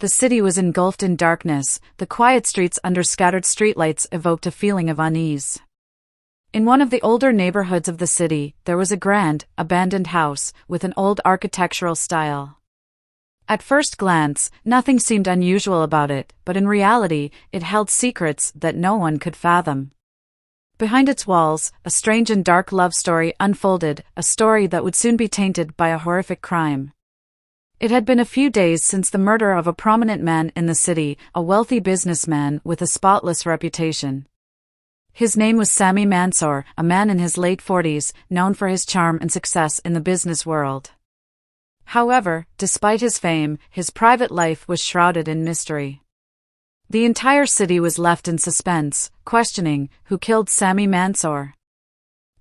The city was engulfed in darkness. The quiet streets under scattered streetlights evoked a feeling of unease. In one of the older neighborhoods of the city, there was a grand, abandoned house, with an old architectural style. At first glance, nothing seemed unusual about it, but in reality, it held secrets that no one could fathom. Behind its walls, a strange and dark love story unfolded, a story that would soon be tainted by a horrific crime. It had been a few days since the murder of a prominent man in the city, a wealthy businessman with a spotless reputation. His name was Sami Mansour, a man in his late 40s, known for his charm and success in the business world. However, despite his fame, his private life was shrouded in mystery. The entire city was left in suspense, questioning who killed Sami Mansour.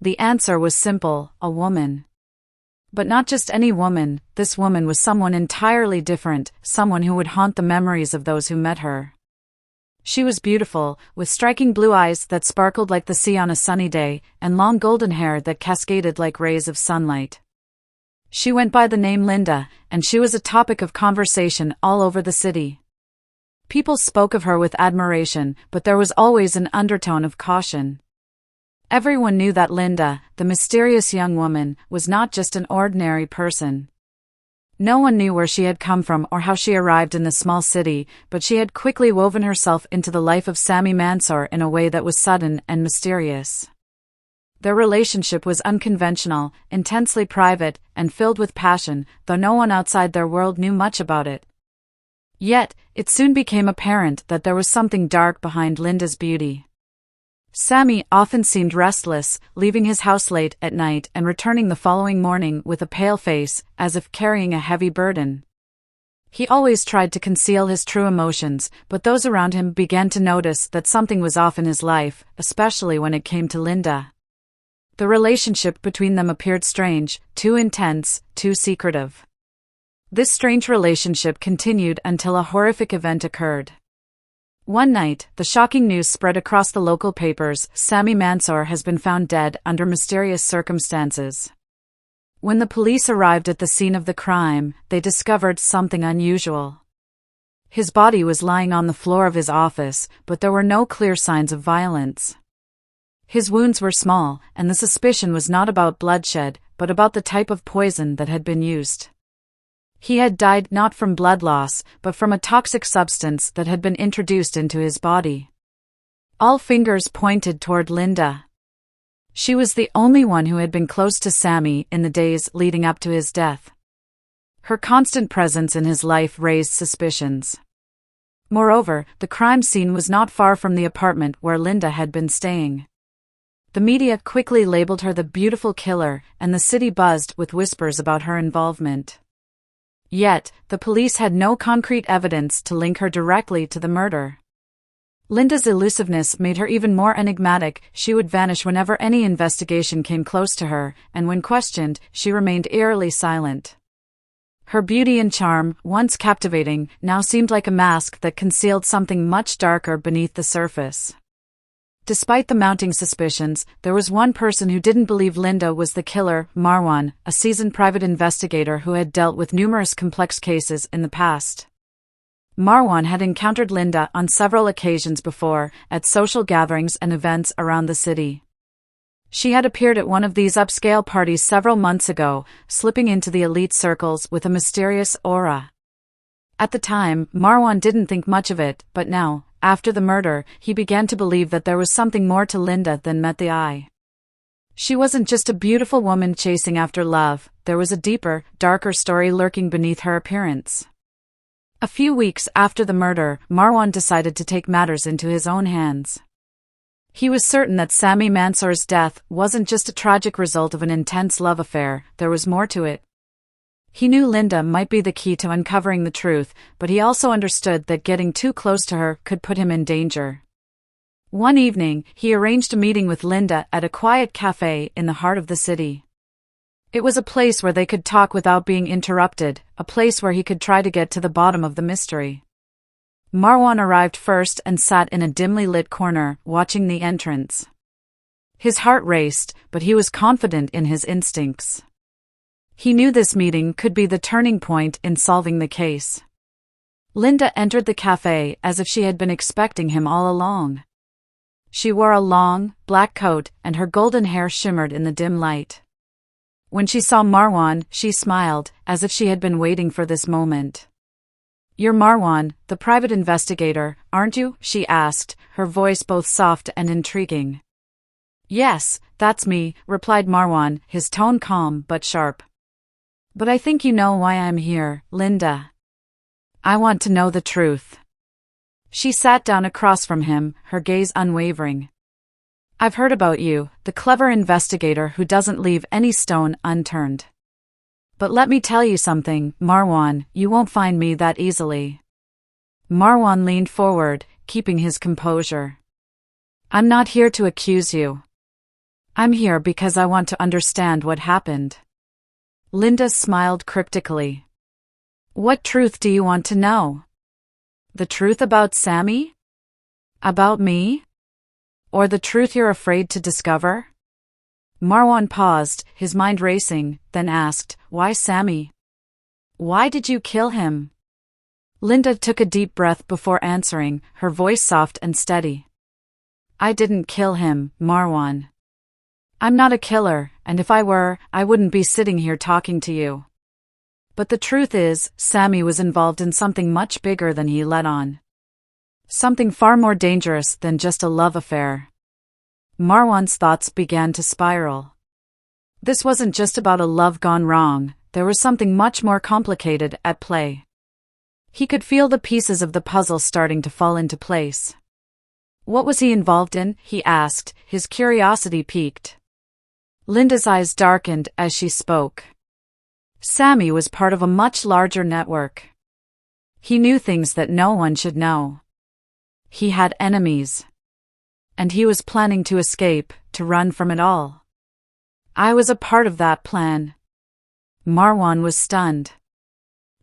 The answer was simple: a woman. But not just any woman, this woman was someone entirely different, someone who would haunt the memories of those who met her. She was beautiful, with striking blue eyes that sparkled like the sea on a sunny day, and long golden hair that cascaded like rays of sunlight. She went by the name Linda, and she was a topic of conversation all over the city. People spoke of her with admiration, but there was always an undertone of caution. Everyone knew that Linda, the mysterious young woman, was not just an ordinary person. No one knew where she had come from or how she arrived in the small city, but she had quickly woven herself into the life of Sami Mansour in a way that was sudden and mysterious. Their relationship was unconventional, intensely private, and filled with passion, though no one outside their world knew much about it. Yet, it soon became apparent that there was something dark behind Linda's beauty. Sami often seemed restless, leaving his house late at night and returning the following morning with a pale face, as if carrying a heavy burden. He always tried to conceal his true emotions, but those around him began to notice that something was off in his life, especially when it came to Linda. The relationship between them appeared strange, too intense, too secretive. This strange relationship continued until a horrific event occurred. One night, the shocking news spread across the local papers: Sami Mansour has been found dead under mysterious circumstances. When the police arrived at the scene of the crime, they discovered something unusual. His body was lying on the floor of his office, but there were no clear signs of violence. His wounds were small, and the suspicion was not about bloodshed, but about the type of poison that had been used. He had died not from blood loss, but from a toxic substance that had been introduced into his body. All fingers pointed toward Linda. She was the only one who had been close to Sami in the days leading up to his death. Her constant presence in his life raised suspicions. Moreover, the crime scene was not far from the apartment where Linda had been staying. The media quickly labeled her the beautiful killer, and the city buzzed with whispers about her involvement. Yet, the police had no concrete evidence to link her directly to the murder. Linda's elusiveness made her even more enigmatic. She would vanish whenever any investigation came close to her, and when questioned, she remained eerily silent. Her beauty and charm, once captivating, now seemed like a mask that concealed something much darker beneath the surface. Despite the mounting suspicions, there was one person who didn't believe Linda was the killer: Marwan, a seasoned private investigator who had dealt with numerous complex cases in the past. Marwan had encountered Linda on several occasions before, at social gatherings and events around the city. She had appeared at one of these upscale parties several months ago, slipping into the elite circles with a mysterious aura. At the time, Marwan didn't think much of it, but now, after the murder, he began to believe that there was something more to Linda than met the eye. She wasn't just a beautiful woman chasing after love, there was a deeper, darker story lurking beneath her appearance. A few weeks after the murder, Marwan decided to take matters into his own hands. He was certain that Sami Mansour's death wasn't just a tragic result of an intense love affair, there was more to it. He knew Linda might be the key to uncovering the truth, but he also understood that getting too close to her could put him in danger. One evening, he arranged a meeting with Linda at a quiet cafe in the heart of the city. It was a place where they could talk without being interrupted, a place where he could try to get to the bottom of the mystery. Marwan arrived first and sat in a dimly lit corner, watching the entrance. His heart raced, but he was confident in his instincts. He knew this meeting could be the turning point in solving the case. Linda entered the cafe as if she had been expecting him all along. She wore a long, black coat and her golden hair shimmered in the dim light. When she saw Marwan, she smiled, as if she had been waiting for this moment. "You're Marwan, the private investigator, aren't you?" she asked, her voice both soft and intriguing. "Yes, that's me," replied Marwan, his tone calm but sharp. "But I think you know why I'm here, Linda. I want to know the truth." She sat down across from him, her gaze unwavering. "I've heard about you, the clever investigator who doesn't leave any stone unturned. But let me tell you something, Marwan, you won't find me that easily." Marwan leaned forward, keeping his composure. "I'm not here to accuse you. I'm here because I want to understand what happened." Linda smiled cryptically. "What truth do you want to know? The truth about Sami? About me? Or the truth you're afraid to discover?" Marwan paused, his mind racing, then asked, "Why Sami? Why did you kill him?" Linda took a deep breath before answering, her voice soft and steady. "I didn't kill him, Marwan. I'm not a killer, and if I were, I wouldn't be sitting here talking to you. But the truth is, Sami was involved in something much bigger than he let on. Something far more dangerous than just a love affair." Marwan's thoughts began to spiral. This wasn't just about a love gone wrong, there was something much more complicated at play. He could feel the pieces of the puzzle starting to fall into place. "What was he involved in?" he asked, his curiosity piqued. Linda's eyes darkened as she spoke. Sami was part of a much larger network. He knew things that no one should know. He had enemies. And he was planning to escape, to run from it all. "I was a part of that plan." Marwan was stunned.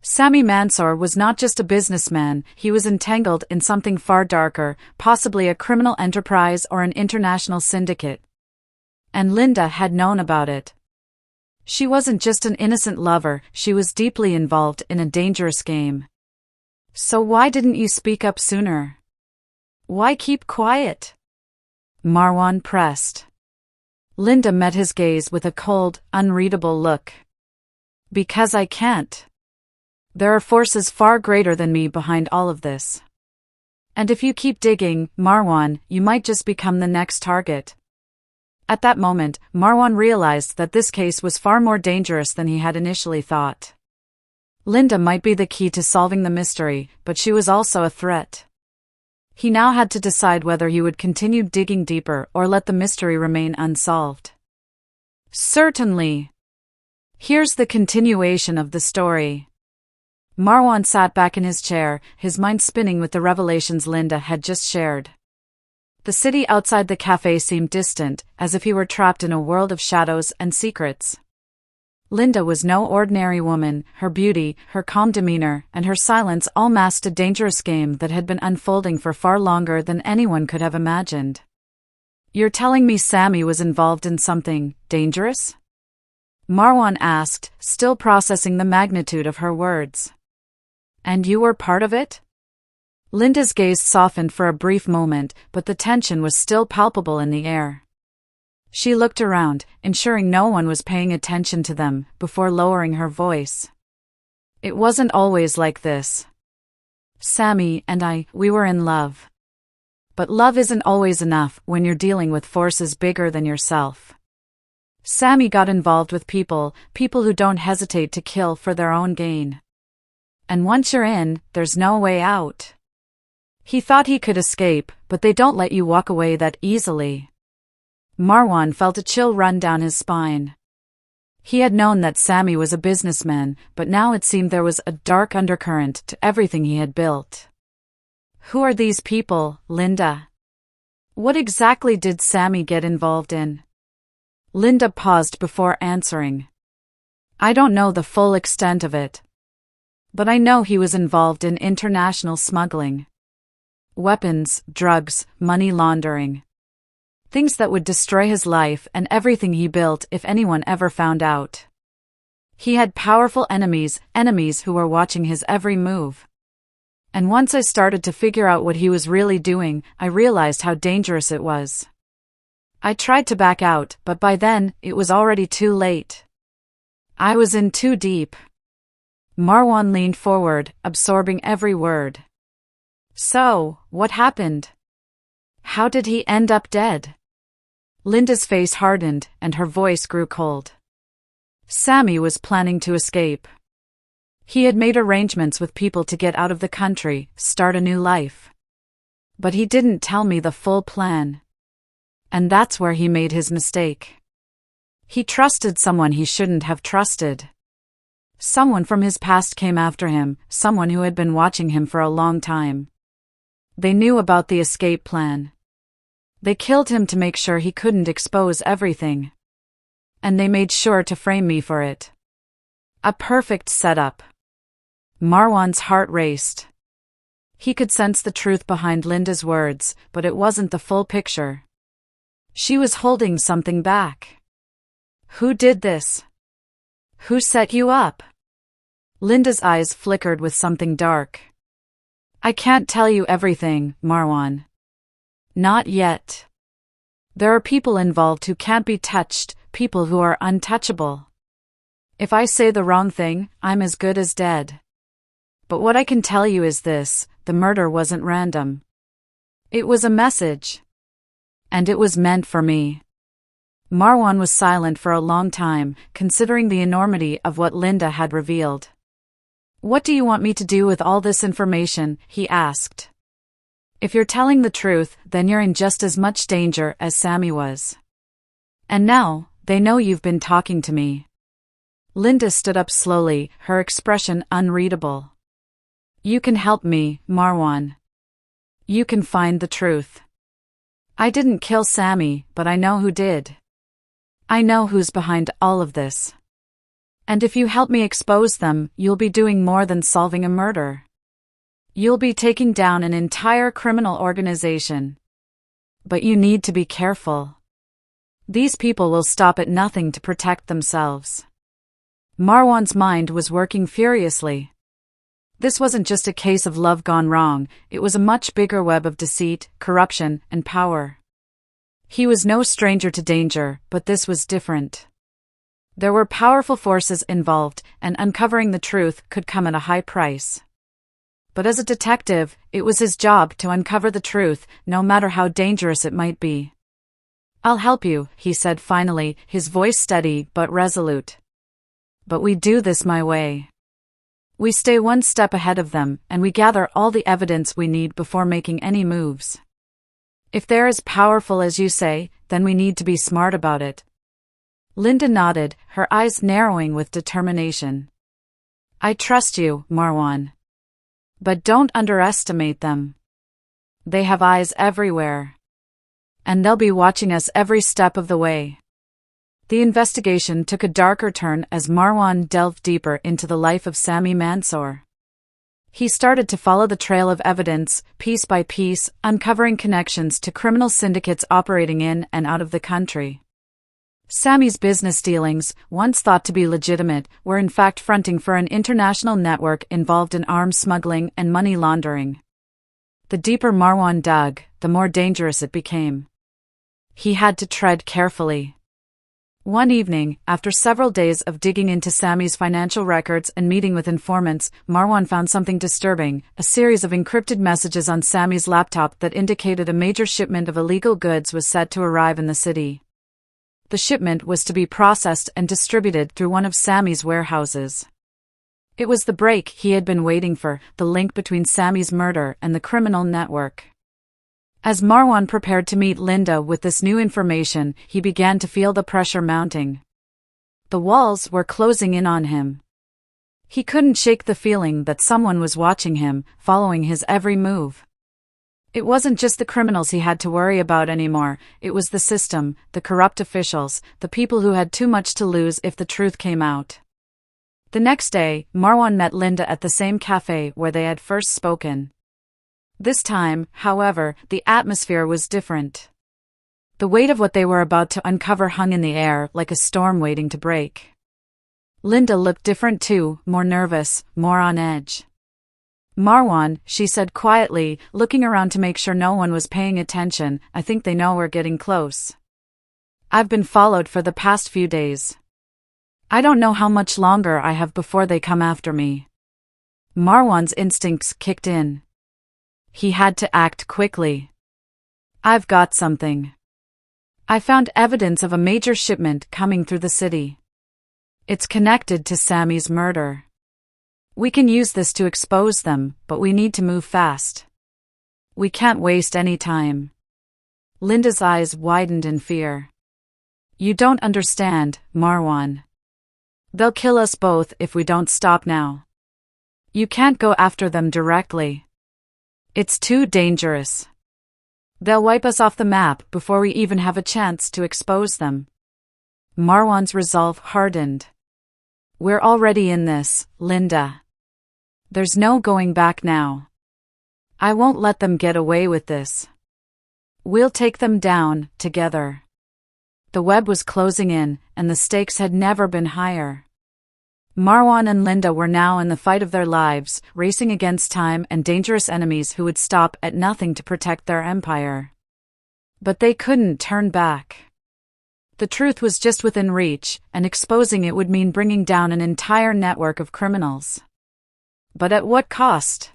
Sami Mansour was not just a businessman, he was entangled in something far darker, possibly a criminal enterprise or an international syndicate. And Linda had known about it. She wasn't just an innocent lover, she was deeply involved in a dangerous game. "So why didn't you speak up sooner? Why keep quiet?" Marwan pressed. Linda met his gaze with a cold, unreadable look. "Because I can't. There are forces far greater than me behind all of this. And if you keep digging, Marwan, you might just become the next target." At that moment, Marwan realized that this case was far more dangerous than he had initially thought. Linda might be the key to solving the mystery, but she was also a threat. He now had to decide whether he would continue digging deeper or let the mystery remain unsolved. "Certainly. Here's the continuation of the story." Marwan sat back in his chair, his mind spinning with the revelations Linda had just shared. The city outside the cafe seemed distant, as if he were trapped in a world of shadows and secrets. Linda was no ordinary woman, her beauty, her calm demeanor, and her silence all masked a dangerous game that had been unfolding for far longer than anyone could have imagined. "You're telling me Sami was involved in something dangerous?" Marwan asked, still processing the magnitude of her words. "And you were part of it?" Linda's gaze softened for a brief moment, but the tension was still palpable in the air. She looked around, ensuring no one was paying attention to them, before lowering her voice. "It wasn't always like this. Sami and we were in love. But love isn't always enough when you're dealing with forces bigger than yourself. Sami got involved with people who don't hesitate to kill for their own gain. And once you're in, there's no way out. He thought he could escape, but they don't let you walk away that easily." Marwan felt a chill run down his spine. He had known that Sami was a businessman, but now it seemed there was a dark undercurrent to everything he had built. "Who are these people, Linda? What exactly did Sami get involved in?" Linda paused before answering. "I don't know the full extent of it. But I know he was involved in international smuggling. Weapons, drugs, money laundering. Things that would destroy his life and everything he built if anyone ever found out. He had powerful enemies who were watching his every move. And once I started to figure out what he was really doing, I realized how dangerous it was. I tried to back out, but by then, it was already too late. I was in too deep. Marwan leaned forward, absorbing every word. So, what happened? How did he end up dead? Linda's face hardened, and her voice grew cold. Sami was planning to escape. He had made arrangements with people to get out of the country, start a new life. But he didn't tell me the full plan. And that's where he made his mistake. He trusted someone he shouldn't have trusted. Someone from his past came after him, someone who had been watching him for a long time. They knew about the escape plan. They killed him to make sure he couldn't expose everything. And they made sure to frame me for it. A perfect setup. Marwan's heart raced. He could sense the truth behind Linda's words, but it wasn't the full picture. She was holding something back. Who did this? Who set you up? Linda's eyes flickered with something dark. I can't tell you everything, Marwan. Not yet. There are people involved who can't be touched, people who are untouchable. If I say the wrong thing, I'm as good as dead. But what I can tell you is this, the murder wasn't random. It was a message. And it was meant for me. Marwan was silent for a long time, considering the enormity of what Linda had revealed. What do you want me to do with all this information? He asked. If you're telling the truth, then you're in just as much danger as Sami was. And now, they know you've been talking to me. Linda stood up slowly, her expression unreadable. You can help me, Marwan. You can find the truth. I didn't kill Sami, but I know who did. I know who's behind all of this. And if you help me expose them, you'll be doing more than solving a murder. You'll be taking down an entire criminal organization. But you need to be careful. These people will stop at nothing to protect themselves. Marwan's mind was working furiously. This wasn't just a case of love gone wrong, it was a much bigger web of deceit, corruption, and power. He was no stranger to danger, but this was different. There were powerful forces involved, and uncovering the truth could come at a high price. But as a detective, it was his job to uncover the truth, no matter how dangerous it might be. I'll help you, he said finally, his voice steady but resolute. But we do this my way. We stay one step ahead of them, and we gather all the evidence we need before making any moves. If they're as powerful as you say, then we need to be smart about it. Linda nodded, her eyes narrowing with determination. I trust you, Marwan. But don't underestimate them. They have eyes everywhere. And they'll be watching us every step of the way. The investigation took a darker turn as Marwan delved deeper into the life of Sami Mansour. He started to follow the trail of evidence, piece by piece, uncovering connections to criminal syndicates operating in and out of the country. Sami's business dealings, once thought to be legitimate, were in fact fronting for an international network involved in arms smuggling and money laundering. The deeper Marwan dug, the more dangerous it became. He had to tread carefully. One evening, after several days of digging into Sami's financial records and meeting with informants, Marwan found something disturbing, a series of encrypted messages on Sami's laptop that indicated a major shipment of illegal goods was set to arrive in the city. The shipment was to be processed and distributed through one of Sami's warehouses. It was the break he had been waiting for, the link between Sami's murder and the criminal network. As Marwan prepared to meet Linda with this new information, he began to feel the pressure mounting. The walls were closing in on him. He couldn't shake the feeling that someone was watching him, following his every move. It wasn't just the criminals he had to worry about anymore, it was the system, the corrupt officials, the people who had too much to lose if the truth came out. The next day, Marwan met Linda at the same cafe where they had first spoken. This time, however, the atmosphere was different. The weight of what they were about to uncover hung in the air like a storm waiting to break. Linda looked different too, more nervous, more on edge. Marwan, she said quietly, looking around to make sure no one was paying attention, I think they know we're getting close. I've been followed for the past few days. I don't know how much longer I have before they come after me. Marwan's instincts kicked in. He had to act quickly. I've got something. I found evidence of a major shipment coming through the city. It's connected to Sami's murder. We can use this to expose them, but we need to move fast. We can't waste any time. Linda's eyes widened in fear. You don't understand, Marwan. They'll kill us both if we don't stop now. You can't go after them directly. It's too dangerous. They'll wipe us off the map before we even have a chance to expose them. Marwan's resolve hardened. We're already in this, Linda. There's no going back now. I won't let them get away with this. We'll take them down, together. The web was closing in, and the stakes had never been higher. Marwan and Linda were now in the fight of their lives, racing against time and dangerous enemies who would stop at nothing to protect their empire. But they couldn't turn back. The truth was just within reach, and exposing it would mean bringing down an entire network of criminals. But at what cost?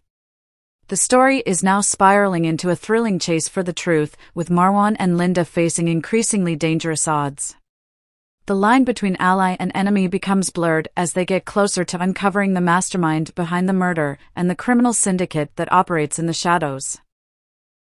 The story is now spiraling into a thrilling chase for the truth, with Marwan and Linda facing increasingly dangerous odds. The line between ally and enemy becomes blurred as they get closer to uncovering the mastermind behind the murder and the criminal syndicate that operates in the shadows.